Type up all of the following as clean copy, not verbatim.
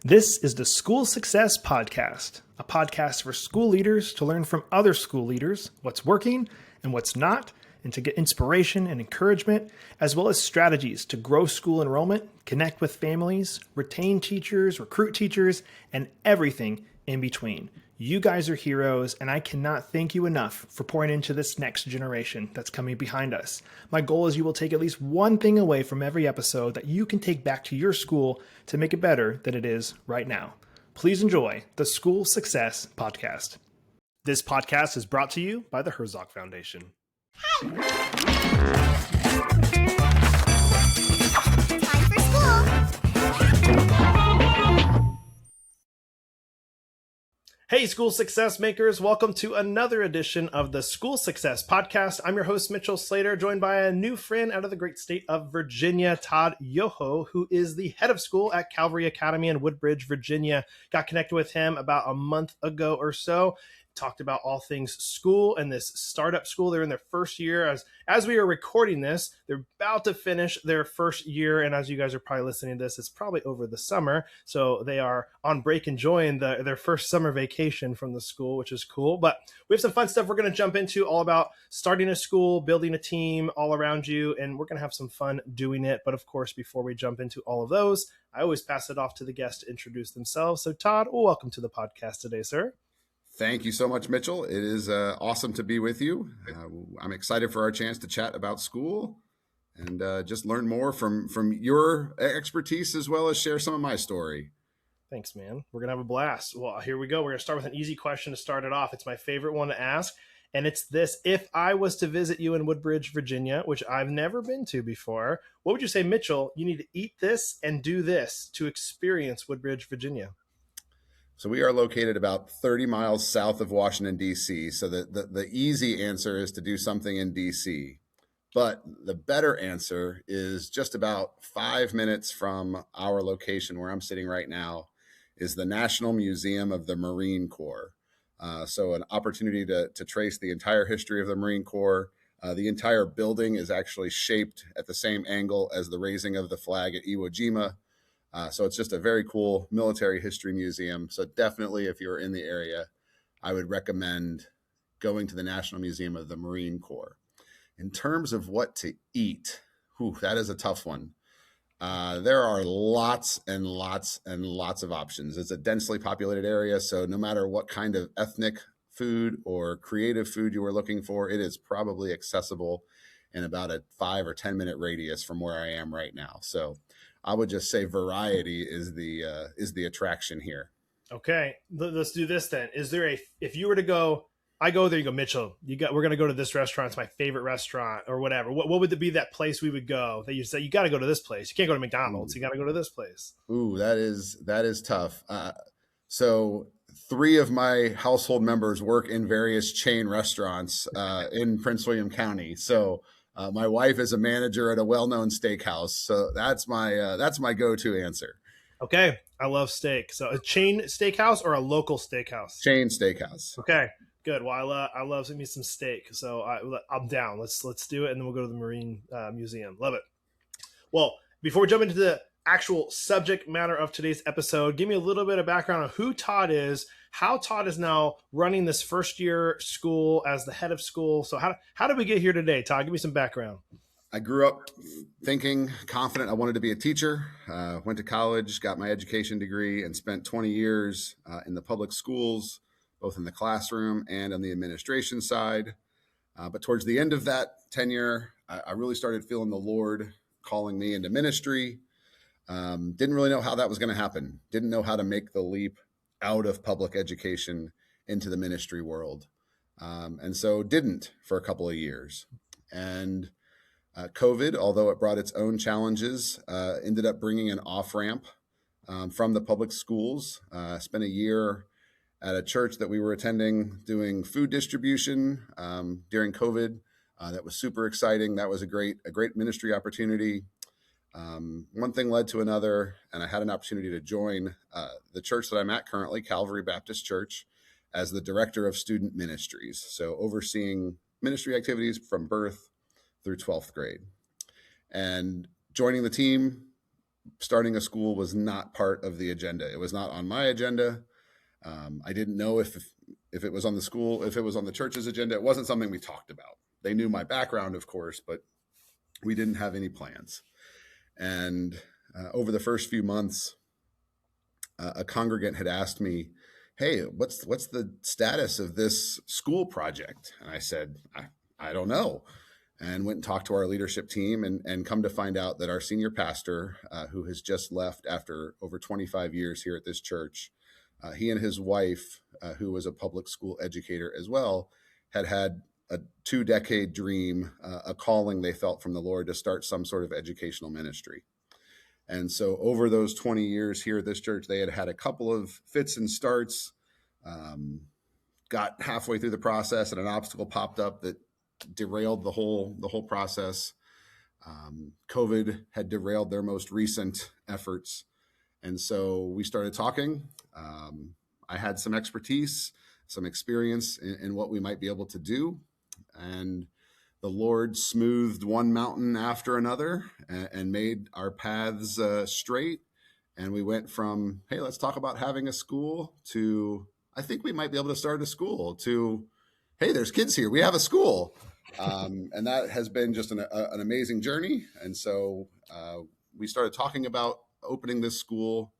This is the School Success Podcast, a podcast for school leaders to learn from other school leaders what's working and what's not, and to get inspiration and encouragement, as well as strategies to grow school enrollment, connect with families, retain teachers, recruit teachers, and everything in between. You guys are heroes, and I cannot thank you enough for pouring into this next generation that's coming behind us. My goal is you will take at least one thing away from every episode that you can take back to your school to make it better than it is right now. Please enjoy the School Success Podcast. This podcast is brought to you by the Herzog Foundation. Time for school. Hey, School Success Makers. Welcome to another edition of the School Success Podcast. I'm your host, Mitchell Slater, joined by a new friend out of the great state of Virginia, Todd Yoho, who is the head of school at Calvary Academy in Woodbridge, Virginia. Got connected with him about a month ago or so. Talked about all things school and this startup school. They're in their first year. As we are recording this, they're about to finish their first year. And as you guys are probably listening to this, it's probably over the summer. So they are on break enjoying their first summer vacation from the school, which is cool. But we have some fun stuff we're going to jump into, all about starting a school, building a team all around you. And we're going to have some fun doing it. But of course, before we jump into all of those, I always pass it off to the guests to introduce themselves. So Todd, welcome to the podcast today, sir. Thank you so much, Mitchell. It is awesome to be with you. I'm excited for our chance to chat about school and just learn more from your expertise, as well as share some of my story. Thanks, man. We're going to have a blast. Well, here we go. We're going to start with an easy question to start it off. It's my favorite one to ask. And it's this: if I was to visit you in Woodbridge, Virginia, which I've never been to before, what would you say, Mitchell, you need to eat this and do this to experience Woodbridge, Virginia? So we are located about 30 miles south of Washington, D.C. So the easy answer is to do something in D.C. But the better answer is just about 5 minutes from our location where I'm sitting right now is the National Museum of the Marine Corps. So an opportunity to trace the entire history of the Marine Corps. The entire building is actually shaped at the same angle as the raising of the flag at Iwo Jima. So it's just a very cool military history museum. So definitely, if you're in the area, I would recommend going to the National Museum of the Marine Corps. In terms of what to eat, that is a tough one. There are lots and lots and lots of options. It's a densely populated area, so no matter what kind of ethnic food or creative food you are looking for, it is probably accessible in about a 5 or 10 minute radius from where I am right now. So I would just say variety is the attraction here. Okay, let's do this then. Is there if you were to go, I go there, you go, Mitchell, we're going to go to this restaurant. It's my favorite restaurant or whatever. What would be that place we would go that you say, you got to go to this place? You can't go to McDonald's. You got to go to this place. Ooh, that is tough. So 3 of my household members work in various chain restaurants in Prince William County. So my wife is a manager at a well-known steakhouse, so that's my go-to answer. Okay, I love steak. So a chain steakhouse or a local steakhouse? Chain steakhouse. Okay, good. Well, I love me some steak, so I'm down. Let's do it, and then we'll go to the Marine Museum. Love it. Well, before we jump into the actual subject matter of today's episode, give me a little bit of background on who Todd is, how Todd is now running this first year school as the head of school. So how did we get here today, Todd? Give me some background. I grew up thinking, confident I wanted to be a teacher, went to college, got my education degree, and spent 20 years in the public schools, both in the classroom and on the administration side. But towards the end of that tenure, I really started feeling the Lord calling me into ministry. Didn't really know how that was going to happen. Didn't know how to make the leap out of public education into the ministry world. And so didn't for a couple of years. And COVID, although it brought its own challenges, ended up bringing an off-ramp from the public schools. Spent a year at a church that we were attending doing food distribution during COVID. That was super exciting. That was a great ministry opportunity. One thing led to another, and I had an opportunity to join the church that I'm at currently, Calvary Baptist Church, as the director of student ministries. So overseeing ministry activities from birth through 12th grade. And joining the team starting a school was not part of the agenda. It was not on my agenda. I didn't know if it was on the school, if it was on the church's agenda. It wasn't something we talked about. They knew my background, of course, but we didn't have any plans. And over the first few months, a congregant had asked me, "Hey, what's the status of this school project?" And I said, I don't know. And went and talked to our leadership team and come to find out that our senior pastor, who has just left after over 25 years here at this church, he and his wife, who was a public school educator as well, had a 2-decade dream, a calling they felt from the Lord to start some sort of educational ministry. And so over those 20 years here at this church, they had a couple of fits and starts, got halfway through the process and an obstacle popped up that derailed the whole process. COVID had derailed their most recent efforts. And so we started talking. I had some expertise, some experience in what we might be able to do. And the Lord smoothed one mountain after another and made our paths straight. And we went from, hey, let's talk about having a school, to, I think we might be able to start a school, to, hey, there's kids here, we have a school. And that has been just an amazing journey. And so we started talking about opening this school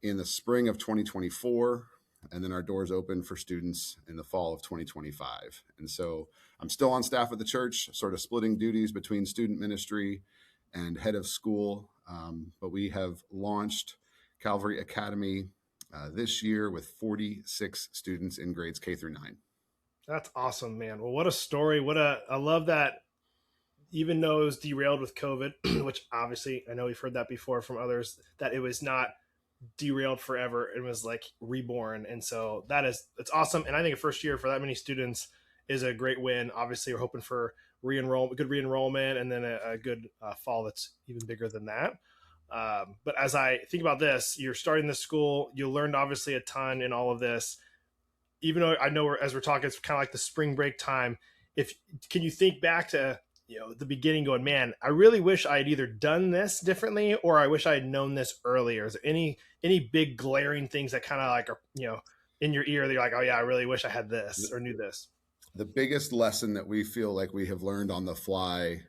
in the spring of 2024. And then our doors opened for students in the fall of 2025. And so I'm still on staff at the church, sort of splitting duties between student ministry and head of school. But we have launched Calvary Academy this year with 46 students in grades K through 9. That's awesome, man. Well, what a story. I love that, even though it was derailed with COVID, which obviously I know we've heard that before from others, that it was not derailed forever. It was like reborn. And so it's awesome. And I think a first year for that many students is a great win. Obviously, we're hoping for good re-enrollment, and then a good fall that's even bigger than that. But as I think about this, you're starting this school, you learned obviously a ton in all of this. Even though I know as we're talking, it's kind of like the spring break time. Can you think back to, the beginning going, man, I really wish I had either done this differently, or I wish I had known this earlier? Is there any big glaring things that kind of like are, in your ear that you're like, oh yeah, I really wish I had this or knew this? The biggest lesson that we feel like we have learned on the fly,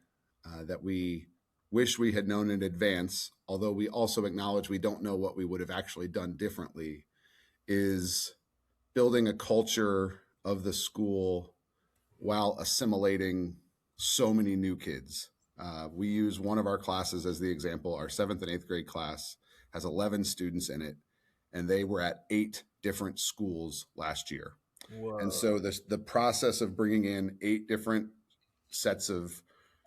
that we wish we had known in advance, although we also acknowledge we don't know what we would have actually done differently, is building a culture of the school while assimilating so many new kids. We use one of our classes as the example. Our 7th and 8th grade class has 11 students in it, and they were at 8 different schools last year. Whoa. And so the process of bringing in 8 different sets of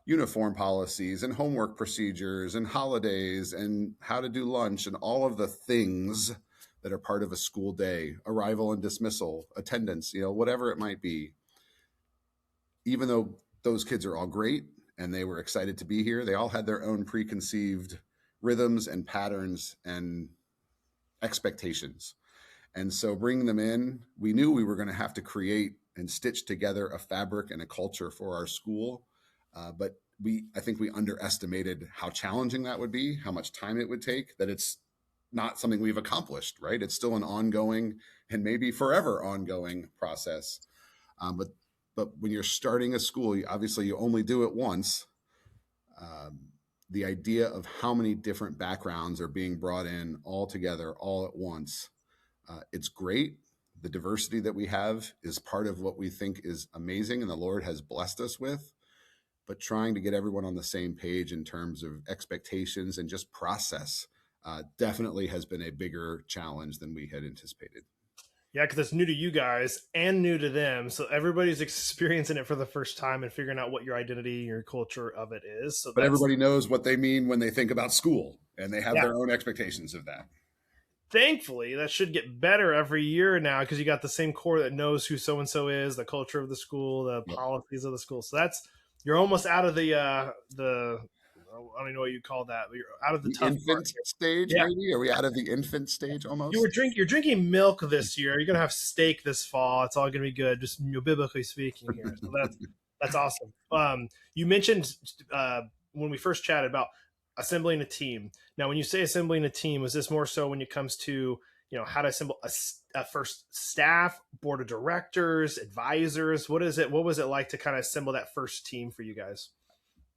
uniform policies and homework procedures and holidays and how to do lunch and all of the things that are part of a school day, arrival and dismissal, attendance, whatever it might be. Even though those kids are all great and they were excited to be here, they all had their own preconceived rhythms and patterns and expectations. And so bringing them in, we knew we were going to have to create and stitch together a fabric and a culture for our school. But I think we underestimated how challenging that would be, how much time it would take, that it's not something we've accomplished, right? It's still an ongoing and maybe forever ongoing process. But when you're starting a school, obviously you only do it once. The idea of how many different backgrounds are being brought in all together, all at once, it's great. The diversity that we have is part of what we think is amazing and the Lord has blessed us with. But trying to get everyone on the same page in terms of expectations and just process definitely has been a bigger challenge than we had anticipated. Yeah, because it's new to you guys and new to them. So everybody's experiencing it for the first time and figuring out what your identity, your culture of it is. So but everybody knows what they mean when they think about school, and they have their own expectations of that. Thankfully, that should get better every year now, because you got the same core that knows who so-and-so is, the culture of the school, the policies of the school. So you're almost out of the I don't even know what you call that, but you're out of the tough infant stage. Yeah. Maybe are we out of the infant stage almost? You're drinking milk this year. You're gonna have steak this fall. It's all gonna be good, just biblically speaking here. So that's awesome. You mentioned when we first chatted about assembling a team. Now, when you say assembling a team, is this more so when it comes to, how to assemble a first staff, board of directors, advisors? What is it? What was it like to kind of assemble that first team for you guys?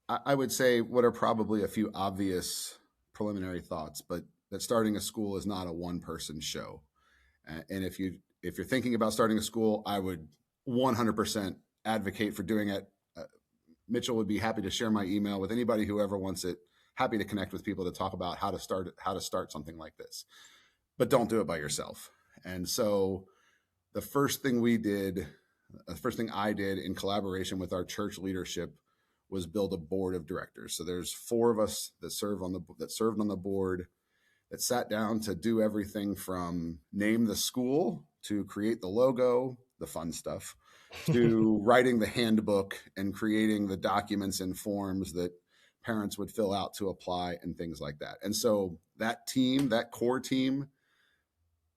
I would say what are probably a few obvious preliminary thoughts, but that starting a school is not a one-person show. And if you're thinking about starting a school, I would 100% advocate for doing it. Mitchell would be happy to share my email with anybody who ever wants it. Happy to connect with people to talk about how to start something like this. But don't do it by yourself. And so the first thing I did in collaboration with our church leadership was build a board of directors. So there's 4 of us that served on the board, that sat down to do everything from name the school to create the logo, the fun stuff, to writing the handbook and creating the documents and forms that parents would fill out to apply and things like that. And so that team, that core team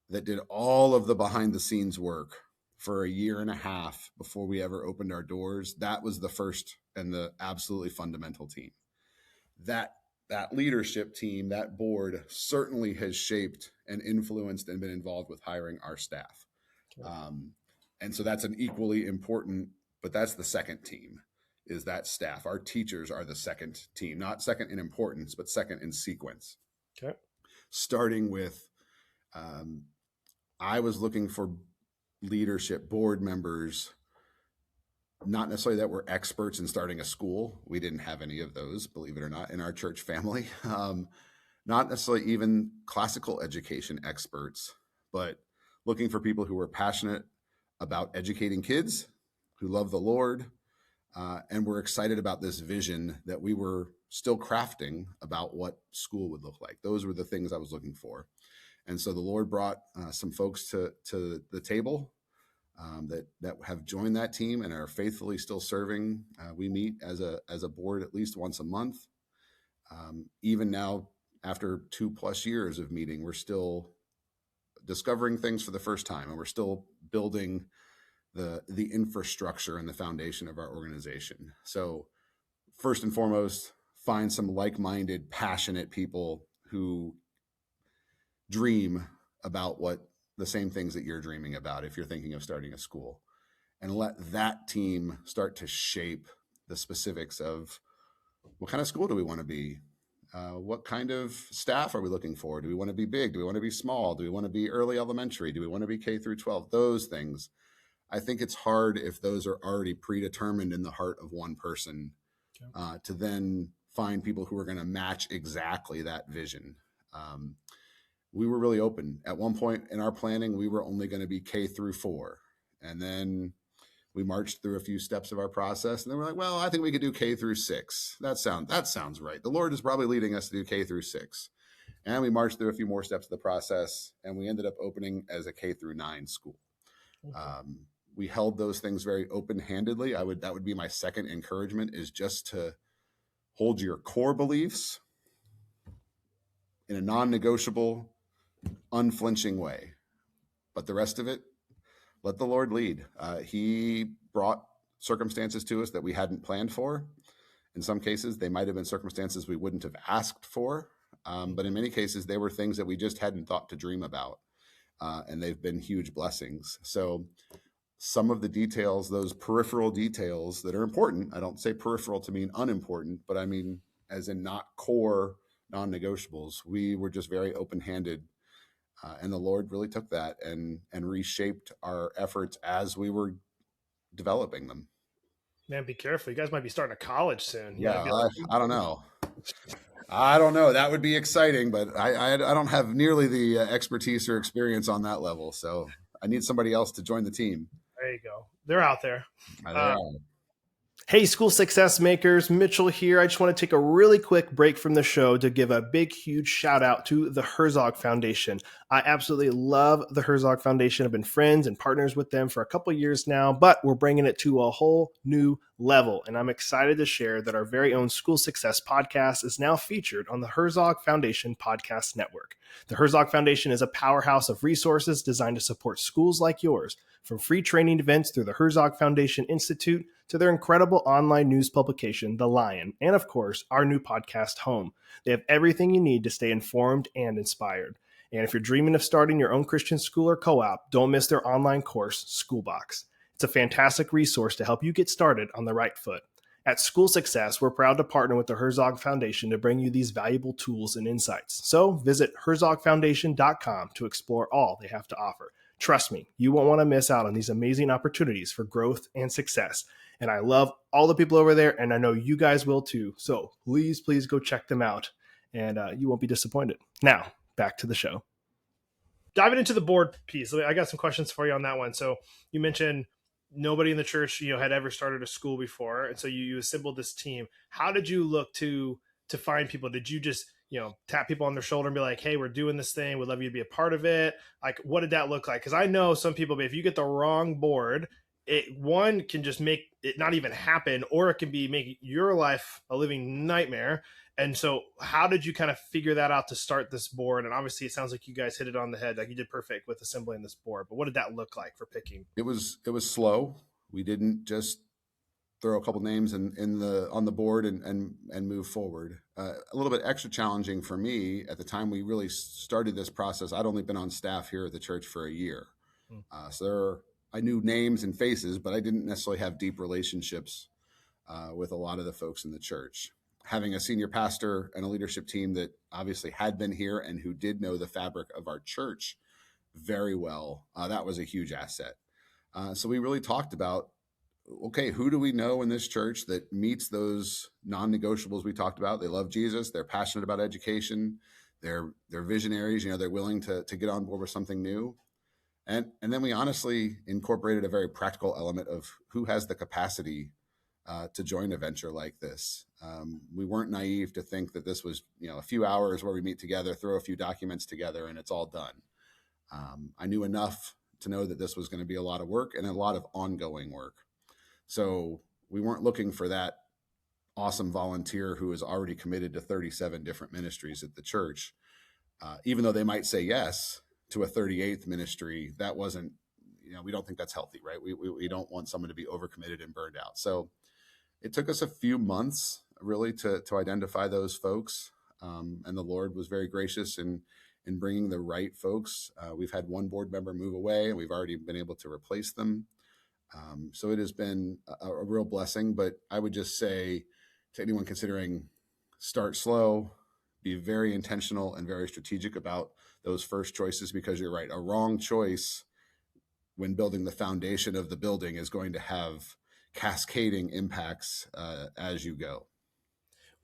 that did all of the behind the scenes work for a year and a half before we ever opened our doors, that was the first and the absolutely fundamental team. That leadership team, that board, certainly has shaped and influenced and been involved with hiring our staff. Okay. And so that's an equally important, but that's the second team, is that staff. Our teachers are the second team, not second in importance, but second in sequence. Okay. Starting with, I was looking for leadership board members, not necessarily that were experts in starting a school. We didn't have any of those, believe it or not, in our church family. Not necessarily even classical education experts, but looking for people who were passionate about educating kids, who love the Lord, and were excited about this vision that we were still crafting about what school would look like. Those were the things I was looking for. And so the Lord brought some folks to the table that have joined that team and are faithfully still serving. We meet as a board at least once a month. Even now, after 2+ years of meeting, we're still discovering things for the first time, and we're still building the infrastructure and the foundation of our organization. So first and foremost, find some like-minded, passionate people who dream about what the same things that you're dreaming about if you're thinking of starting a school, and let that team start to shape the specifics of what kind of school do we want to be? What kind of staff are we looking for? Do we want to be big? Do we want to be small? Do we want to be early elementary? Do we want to be K through 12? Those things. I think it's hard if those are already predetermined in the heart of one person, to then find people who are going to match exactly that vision. We were really open. At one point in our planning, we were only going to be K through 4. And then we marched through a few steps of our process. And then we're like, well, I think we could do K through 6. That sounds right. The Lord is probably leading us to do K through 6. And we marched through a few more steps of the process, and we ended up opening as a K through 9 school. Okay. We held those things very open-handedly. That would be my second encouragement, is just to hold your core beliefs in a non-negotiable, unflinching way. But the rest of it, let the Lord lead. He brought circumstances to us that we hadn't planned for. In some cases, they might have been circumstances we wouldn't have asked for. But in many cases, they were things that we just hadn't thought to dream about. And they've been huge blessings. So some of the details, those peripheral details that are important, I don't say peripheral to mean unimportant, but I mean as in not core non-negotiables. We were just very open-handed. And the Lord really took that and reshaped our efforts as we were developing them. Man, be careful. You guys might be starting a college soon. Yeah, I don't know. I don't know. That would be exciting, but I don't have nearly the expertise or experience on that level. So I need somebody else to join the team. There you go. They're out there. They are. Hey, school success makers, Mitchell here. I just want to take a really quick break from the show to give a big, huge shout out to the Herzog Foundation. I absolutely love the Herzog Foundation. I've been friends and partners with them for a couple years now, but we're bringing it to a whole new level. And I'm excited to share that our very own School Success podcast is now featured on the Herzog Foundation Podcast Network. The Herzog Foundation is a powerhouse of resources designed to support schools like yours From free training events through the Herzog Foundation Institute to their incredible online news publication, The Lion, and of course, our new podcast, Home. They have everything you need to stay informed and inspired. And if you're dreaming of starting your own Christian school or co-op, don't miss their online course, Schoolbox. It's a fantastic resource to help you get started on the right foot. At School Success, we're proud to partner with the Herzog Foundation to bring you these valuable tools and insights. So visit herzogfoundation.com to explore all they have to offer. Trust me, you won't want to miss out on these amazing opportunities for growth and success. And I love all the people over there, and I know you guys will too. So please go check them out, and you won't be disappointed. Now, back to the show. Diving into the board piece, I got some questions for you on that one. So you mentioned nobody in the church, had ever started a school before, and so you assembled this team. How did you look to find people? Did you just tap people on their shoulder and be like, hey, we're doing this thing, we'd love you to be a part of it? Like, what did that look like? Because I know some people, if you get the wrong board, one can just make it not even happen, or it can be making your life a living nightmare. And so how did you kind of figure that out to start this board? And obviously it sounds like you guys hit it on the head. Like, you did perfect with assembling this board, but what did that look like for picking? It was slow. We didn't just throw a couple names on the board and move forward. A little bit extra challenging for me at the time we really started this process. I'd only been on staff here at the church for a year. So I knew names and faces, but I didn't necessarily have deep relationships with a lot of the folks in the church. Having a senior pastor and a leadership team that obviously had been here and who did know the fabric of our church very well, that was a huge asset. So we really talked about, okay, who do we know in this church that meets those non-negotiables we talked about? They love Jesus. They're passionate about education. They're visionaries. They're willing to get on board with something new. And then we honestly incorporated a very practical element of who has the capacity to join a venture like this. We weren't naive to think that this was, a few hours where we meet together, throw a few documents together, and it's all done. I knew enough to know that this was going to be a lot of work and a lot of ongoing work. So we weren't looking for that awesome volunteer who is already committed to 37 different ministries at the church. Even though they might say yes to a 38th ministry, that wasn't, we don't think that's healthy, right? We don't want someone to be overcommitted and burned out. So it took us a few months really to identify those folks. And the Lord was very gracious in bringing the right folks. We've had one board member move away, and we've already been able to replace them. So it has been a real blessing, but I would just say to anyone considering, start slow, be very intentional and very strategic about those first choices, because you're right, a wrong choice when building the foundation of the building is going to have cascading impacts as you go.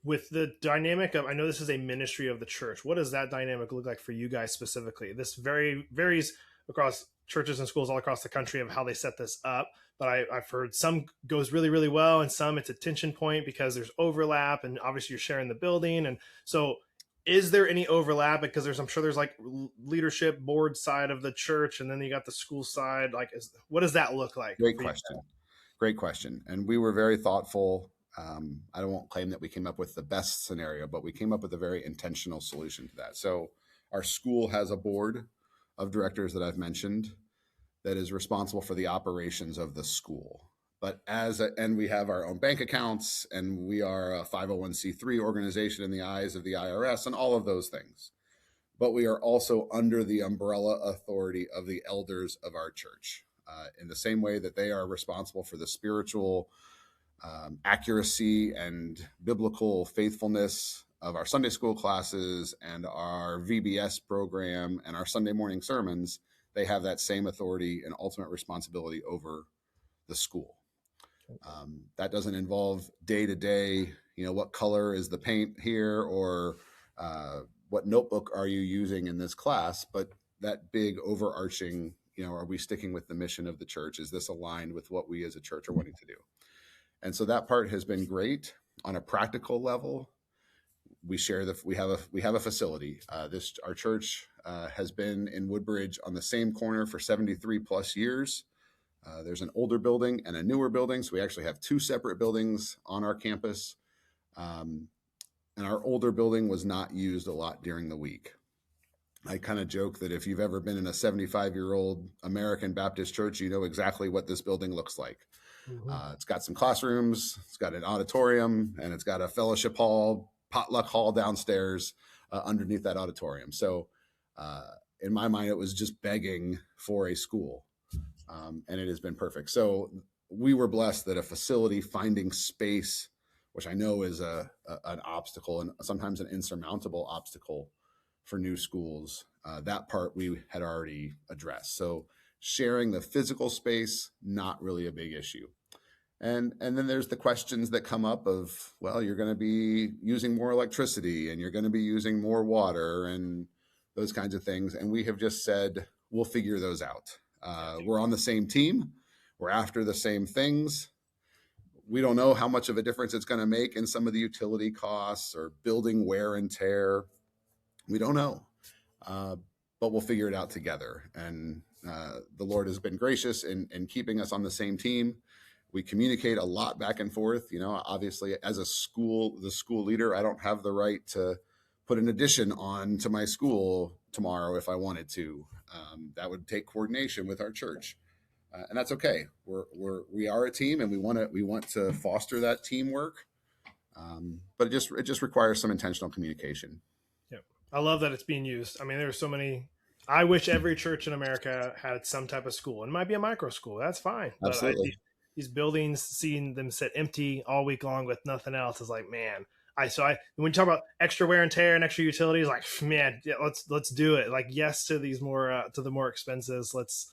With the dynamic of, I know this is a ministry of the church, what does that dynamic look like for you guys specifically? This varies across churches and schools all across the country of how they set this up. But I've heard some goes really, really well, and some it's a tension point because there's overlap, and obviously you're sharing the building. And so is there any overlap? Because I'm sure there's like leadership board side of the church, and then you got the school side. Like, what does that look like? Great question. And we were very thoughtful. I won't claim that we came up with the best scenario, but we came up with a very intentional solution to that. So our school has a board of directors that I've mentioned that is responsible for the operations of the school. But and we have our own bank accounts, and we are a 501c3 organization in the eyes of the IRS and all of those things. But we are also under the umbrella authority of the elders of our church, in the same way that they are responsible for the spiritual accuracy and biblical faithfulness of our Sunday school classes and our VBS program and our Sunday morning sermons. They have that same authority and ultimate responsibility over the school. That doesn't involve day to day, what color is the paint here, or what notebook are you using in this class, but that big overarching, are we sticking with the mission of the church? Is this aligned with what we as a church are wanting to do? And so that part has been great. On a practical level, we have a facility. Our church has been in Woodbridge on the same corner for 73 plus years. There's an older building and a newer building, so we actually have two separate buildings on our campus. And our older building was not used a lot during the week. I kind of joke that if you've ever been in a 75-year-old American Baptist church, you know exactly what this building looks like. It's got some classrooms, it's got an auditorium, and it's got a fellowship hall, potluck hall downstairs underneath that auditorium. So in my mind, it was just begging for a school, and it has been perfect. So we were blessed that a facility finding space, which I know is an obstacle and sometimes an insurmountable obstacle for new schools, that part we had already addressed. So sharing the physical space, not really a big issue. And then there's the questions that come up of, well, you're going to be using more electricity and you're going to be using more water and those kinds of things. And we have just said, we'll figure those out. We're on the same team. We're after the same things. We don't know how much of a difference it's going to make in some of the utility costs or building wear and tear. We don't know, but we'll figure it out together. And the Lord has been gracious in keeping us on the same team. We communicate a lot back and forth. You know, obviously, as the school leader, I don't have the right to put an addition on to my school tomorrow if I wanted to. That would take coordination with our church, and that's okay. We are a team, and we want to foster that teamwork. But it just requires some intentional communication. I love that it's being used. I mean, there's so many. I wish every church in America had some type of school. It might be a micro school. That's fine. Absolutely. But these buildings, seeing them sit empty all week long with nothing else is like, man. When you talk about extra wear and tear and extra utilities, like, man, yeah, let's do it. Like, yes to these more to the more expenses. Let's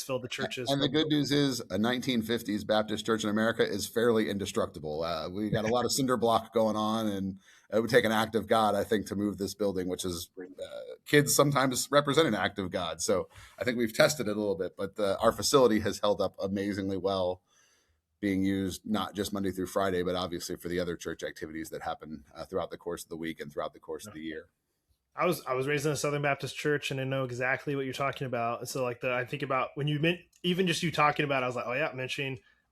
fill the churches. And the good news is a 1950s Baptist church in America is fairly indestructible. We got a lot of cinder block going on, and it would take an act of God, I think, to move this building, which is kids sometimes represent an act of God. So I think we've tested it a little bit, but our facility has held up amazingly well, being used not just Monday through Friday, but obviously for the other church activities that happen throughout the course of the week and throughout the course of the year. I was raised in a Southern Baptist church, and I know exactly what you're talking about. So I think about when you meant even just you talking about it, I was like, oh yeah,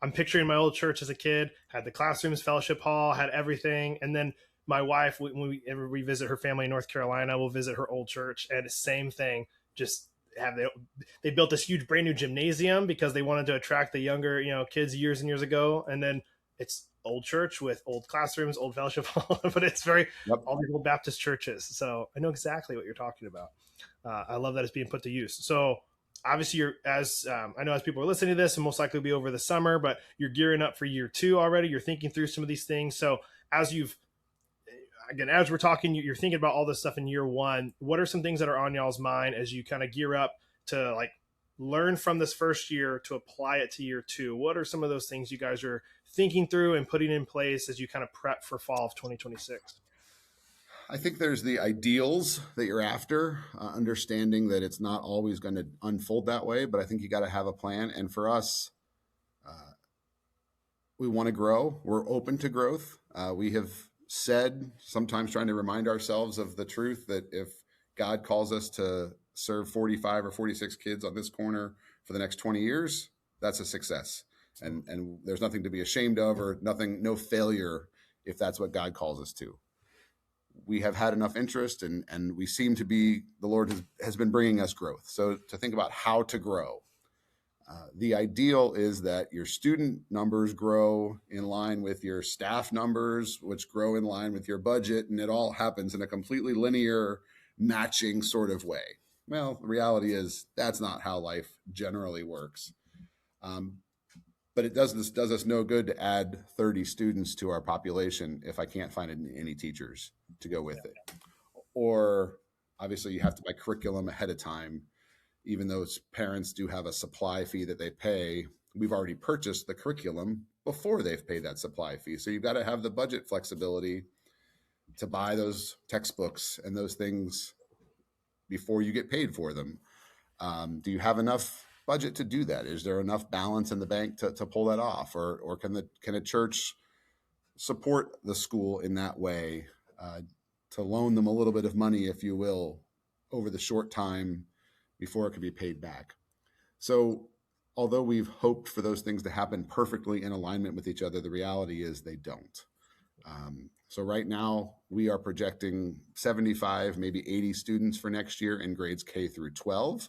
I'm picturing my old church as a kid, had the classrooms, fellowship hall, had everything. And then my wife, when we visit her family in North Carolina, we'll visit her old church, and same thing, just they built this huge brand new gymnasium because they wanted to attract the younger, kids years and years ago. And then it's old church with old classrooms, old fellowship hall, but it's all these old Baptist churches. So I know exactly what you're talking about. I love that it's being put to use. So obviously I know as people are listening to this, and most likely will be over the summer, but you're gearing up for year 2 already. You're thinking through some of these things. So as we're talking, you're thinking about all this stuff in year 1. What are some things that are on y'all's mind as you kind of gear up to learn from this first year to apply it to year 2? What are some of those things you guys are thinking through and putting in place as you kind of prep for fall of 2026? I think there's the ideals that you're after, understanding that it's not always going to unfold that way, but I think you got to have a plan. And for us, we want to grow. We're open to growth. We have said, sometimes trying to remind ourselves of the truth that if God calls us to serve 45 or 46 kids on this corner for the next 20 years, that's a success. And there's nothing to be ashamed of, or no failure if that's what God calls us to. We have had enough interest, and we seem to be, the Lord has been bringing us growth. So to think about how to grow, the ideal is that your student numbers grow in line with your staff numbers, which grow in line with your budget, and it all happens in a completely linear, matching sort of way. Well, the reality is that's not how life generally works. But it does us no good to add 30 students to our population if I can't find any teachers to go with it. Or obviously you have to buy curriculum ahead of time. Even though parents do have a supply fee that they pay, we've already purchased the curriculum before they've paid that supply fee. So you've got to have the budget flexibility to buy those textbooks and those things before you get paid for them. Do you have enough budget to do that? Is there enough balance in the bank to pull that off? Or can a church support the school in that way, to loan them a little bit of money, if you will, over the short time before it can be paid back? So although we've hoped for those things to happen perfectly in alignment with each other, the reality is they don't. So right now we are projecting 75, maybe 80 students for next year in grades K through 12.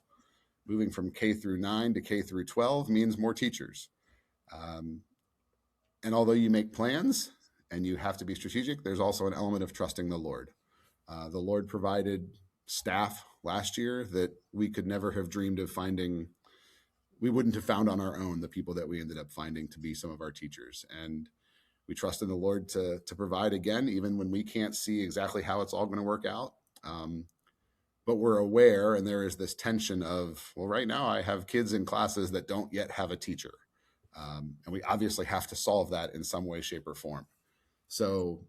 Moving from K through 9 to K through 12 means more teachers. And although you make plans and you have to be strategic, there's also an element of trusting the Lord. The Lord provided staff last year that we could never have dreamed of finding. We wouldn't have found on our own the people that we ended up finding to be some of our teachers. And we trust in the Lord to provide again, even when we can't see exactly how it's all going to work out. But we're aware, and there is this tension of, well, right now I have kids in classes that don't yet have a teacher. And we obviously have to solve that in some way, shape, or form. So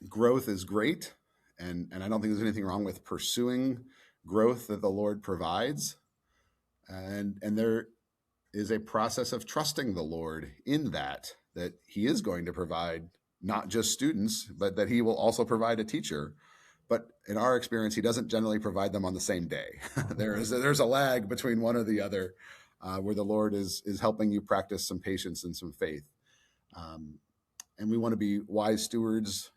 growth is great. And I don't think there's anything wrong with pursuing growth that the Lord provides. And there is a process of trusting the Lord in that he is going to provide not just students, but that he will also provide a teacher. But in our experience, he doesn't generally provide them on the same day. There's a lag between one or the other, where the Lord is helping you practice some patience and some faith. And we want to be wise stewards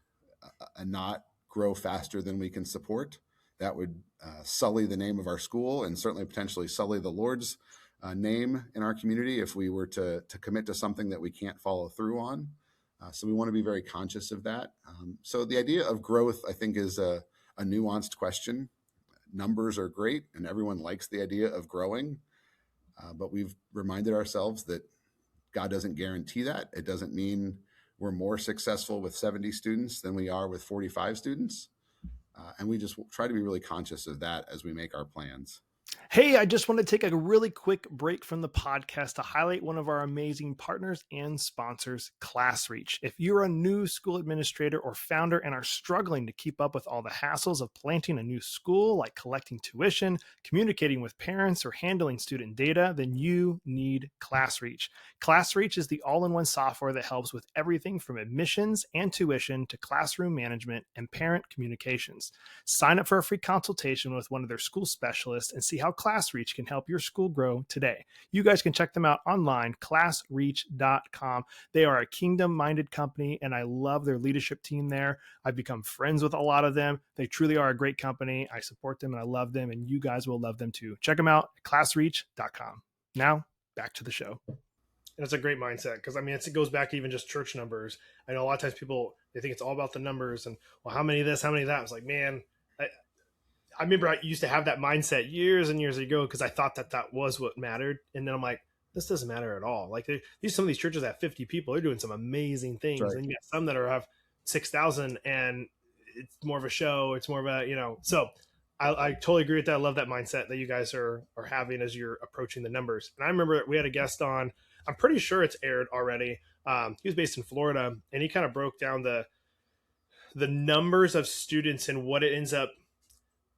and not grow faster than we can support. That would sully the name of our school and certainly potentially sully the Lord's name in our community if we were to commit to something that we can't follow through on. So we want to be very conscious of that. So the idea of growth, I think, is a nuanced question. Numbers are great, and everyone likes the idea of growing. But we've reminded ourselves that God doesn't guarantee that. It doesn't mean we're more successful with 70 students than we are with 45 students. And we just try to be really conscious of that as we make our plans. Hey, I just want to take a really quick break from the podcast to highlight one of our amazing partners and sponsors, ClassReach. If you're a new school administrator or founder and are struggling to keep up with all the hassles of planting a new school, like collecting tuition, communicating with parents, or handling student data, then you need ClassReach. ClassReach is the all-in-one software that helps with everything from admissions and tuition to classroom management and parent communications. Sign up for a free consultation with one of their school specialists and see how ClassReach can help your school grow today. You guys can check them out online, classreach.com. They are a kingdom-minded company, and I love their leadership team there. I've become friends with a lot of them. They truly are a great company. I support them, and I love them, and you guys will love them too. Check them out at classreach.com. Now, back to the show. And it's a great mindset because, I mean, it goes back to even just church numbers. I know a lot of times people, they think it's all about the numbers and, well, how many of this, how many of that? I was like, man, I remember I used to have that mindset years and years ago because I thought that was what mattered. And then I'm like, this doesn't matter at all. Like some of these churches have 50 people. They're doing some amazing things. Right. And you got some that have 6,000 and it's more of a show. It's more of a, so I totally agree with that. I love that mindset that you guys are having as you're approaching the numbers. And I remember we had a guest on, I'm pretty sure it's aired already. He was based in Florida and he kind of broke down the numbers of students and what it ends up.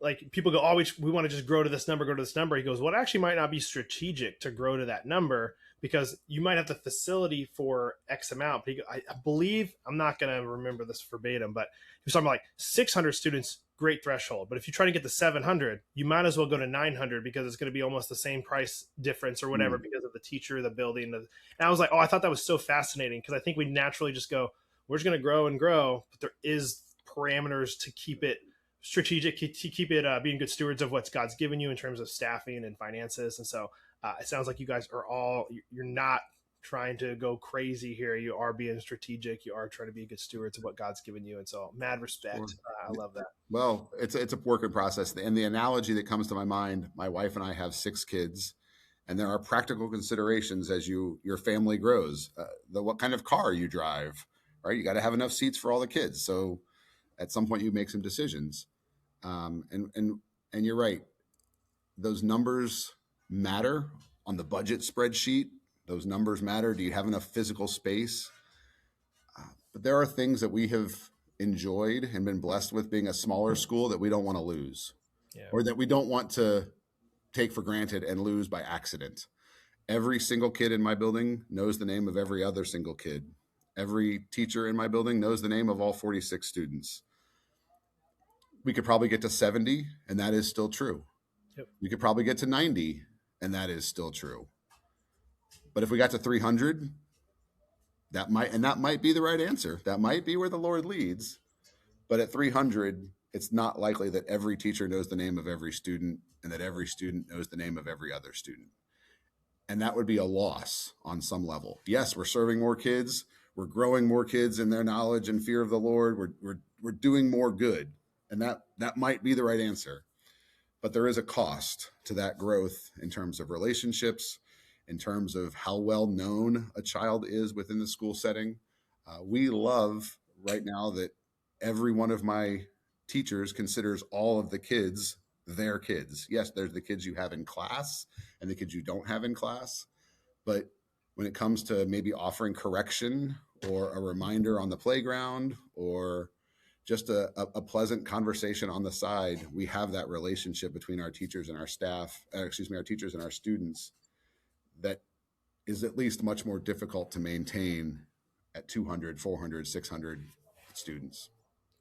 Like people go, oh, we want to just grow to this number, go to this number. He goes, well, it actually might not be strategic to grow to that number because you might have the facility for X amount. But I believe, I'm not going to remember this verbatim, but he was talking about like 600 students, great threshold. But if you try to get to 700, you might as well go to 900 because it's going to be almost the same price difference or whatever because of the teacher, the building. And I was like, oh, I thought that was so fascinating because I think we naturally just go, we're just going to grow and grow, but there is parameters to keep it strategic, to keep it being good stewards of what God's given you in terms of staffing and finances. And so it sounds like you guys are you're not trying to go crazy here. You are being strategic. You are trying to be good stewards of what God's given you. And so mad respect. Sure. I love that. Well, it's a work in process. And the analogy that comes to my mind, my wife and I have 6 kids, and there are practical considerations as your family grows. What kind of car you drive, right? You got to have enough seats for all the kids. So at some point you make some decisions. And you're right. Those numbers matter on the budget spreadsheet. Those numbers matter. Do you have enough physical space? But there are things that we have enjoyed and been blessed with being a smaller school that we don't want to lose, or that we don't want to take for granted and lose by accident. Every single kid in my building knows the name of every other single kid. Every teacher in my building knows the name of all 46 students. We could probably get to 70, and that is still true. Yep. We could probably get to 90, and that is still true. But if we got to 300, that might be the right answer. That might be where the Lord leads. But at 300, it's not likely that every teacher knows the name of every student and that every student knows the name of every other student. And that would be a loss on some level. Yes, we're serving more kids. We're growing more kids in their knowledge and fear of the Lord. We're doing more good. And that might be the right answer. But there is a cost to that growth in terms of relationships, in terms of how well known a child is within the school setting. We love right now that every one of my teachers considers all of the kids their kids. Yes, there's the kids you have in class and the kids you don't have in class. But when it comes to maybe offering correction or a reminder on the playground or just a pleasant conversation on the side, we have that relationship between our teachers and our staff, our teachers and our students that is at least much more difficult to maintain at 200, 400, 600 students.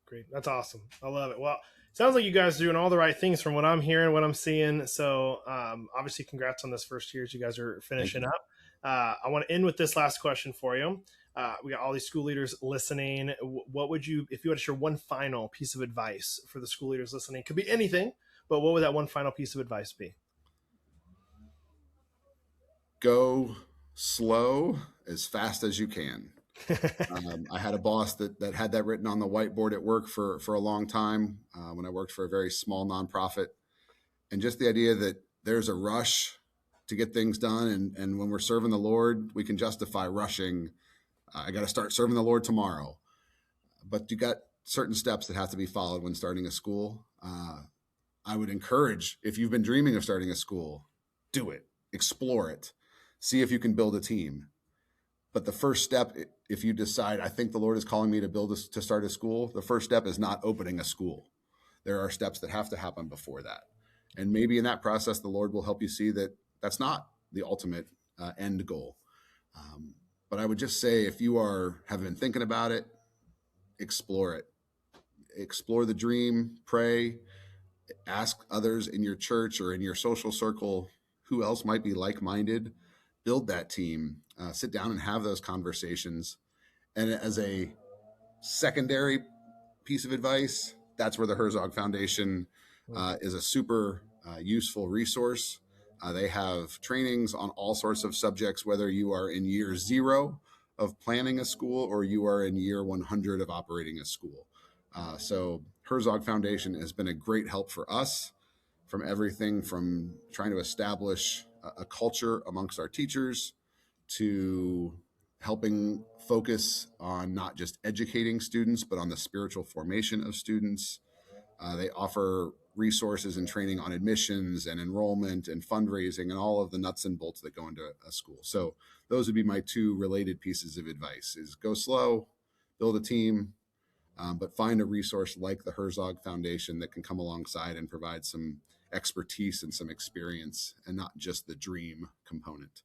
Great. That's awesome. I love it. Well, it sounds like you guys are doing all the right things from what I'm hearing, what I'm seeing. So obviously congrats on this first year as you guys are finishing up. I want to end with this last question for you. We got all these school leaders listening. What would you, if you had to share one final piece of advice for the school leaders listening, could be anything, but what would that one final piece of advice be? Go slow as fast as you can. I had a boss that had that written on the whiteboard at work for a long time when I worked for a very small nonprofit. And just the idea that there's a rush to get things done. And when we're serving the Lord, we can justify rushing. I got to start serving the Lord tomorrow. But you got certain steps that have to be followed when starting a school. I would encourage, if you've been dreaming of starting a school, do it, explore it, see if you can build a team. But the first step, if you decide, I think the Lord is calling me to start a school, the first step is not opening a school. There are steps that have to happen before that. And maybe in that process, the Lord will help you see that that's not the ultimate end goal. But I would just say, if you have been thinking about it, explore it. Explore the dream, pray, ask others in your church or in your social circle who else might be like-minded, build that team, sit down and have those conversations. And as a secondary piece of advice, that's where the Herzog Foundation is a super useful resource. They have trainings on all sorts of subjects, whether you are in year 0 of planning a school or you are in year 100 of operating a school. So Herzog Foundation has been a great help for us, from everything from trying to establish a culture amongst our teachers to helping focus on not just educating students, but on the spiritual formation of students. They offer resources and training on admissions and enrollment and fundraising and all of the nuts and bolts that go into a school. So those would be my 2 related pieces of advice: is go slow, build a team, but find a resource like the Herzog Foundation that can come alongside and provide some expertise and some experience and not just the dream component.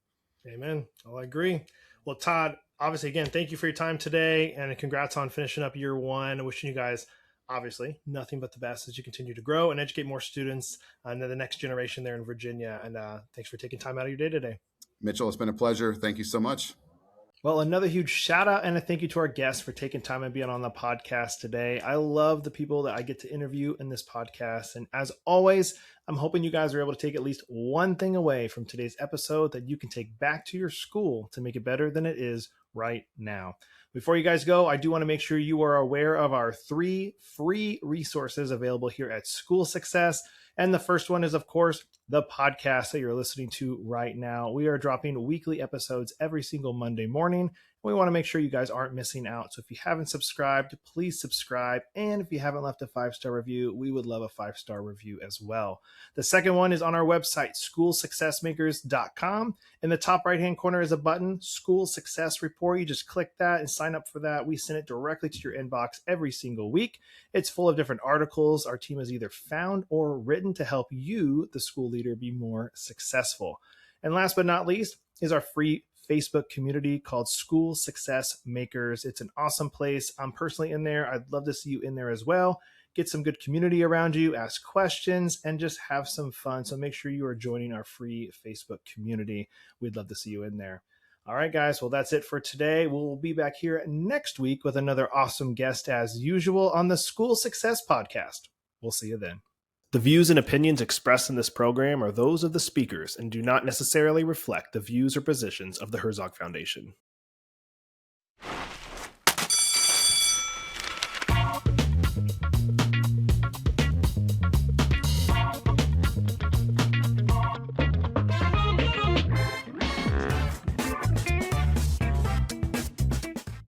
Amen. Well, I agree. Well, Todd, obviously, again, thank you for your time today and congrats on finishing up year 1. Wishing you guys, obviously, nothing but the best as you continue to grow and educate more students and the next generation there in Virginia. And thanks for taking time out of your day today. Mitchell, it's been a pleasure. Thank you so much. Well, another huge shout out and a thank you to our guests for taking time and being on the podcast today. I love the people that I get to interview in this podcast. And as always, I'm hoping you guys are able to take at least one thing away from today's episode that you can take back to your school to make it better than it is right now. Before you guys go, I do want to make sure you are aware of our 3 free resources available here at School Success. And the first one is, of course, the podcast that you're listening to right now. We are dropping weekly episodes every single Monday morning. We want to make sure you guys aren't missing out. So if you haven't subscribed, please subscribe. And if you haven't left a 5-star review, we would love a 5-star review as well. The second one is on our website, schoolsuccessmakers.com. In the top right-hand corner is a button, School Success Report. You just click that and sign up for that. We send it directly to your inbox every single week. It's full of different articles our team has either found or written to help you, the school leader, be more successful. And last but not least is our free Facebook community called School Success Makers. It's an awesome place. I'm personally in there. I'd love to see you in there as well. Get some good community around you, ask questions, and just have some fun. So make sure you are joining our free Facebook community. We'd love to see you in there. All right, guys. Well, that's it for today. We'll be back here next week with another awesome guest as usual on the School Success Podcast. We'll see you then. The views and opinions expressed in this program are those of the speakers and do not necessarily reflect the views or positions of the Herzog Foundation.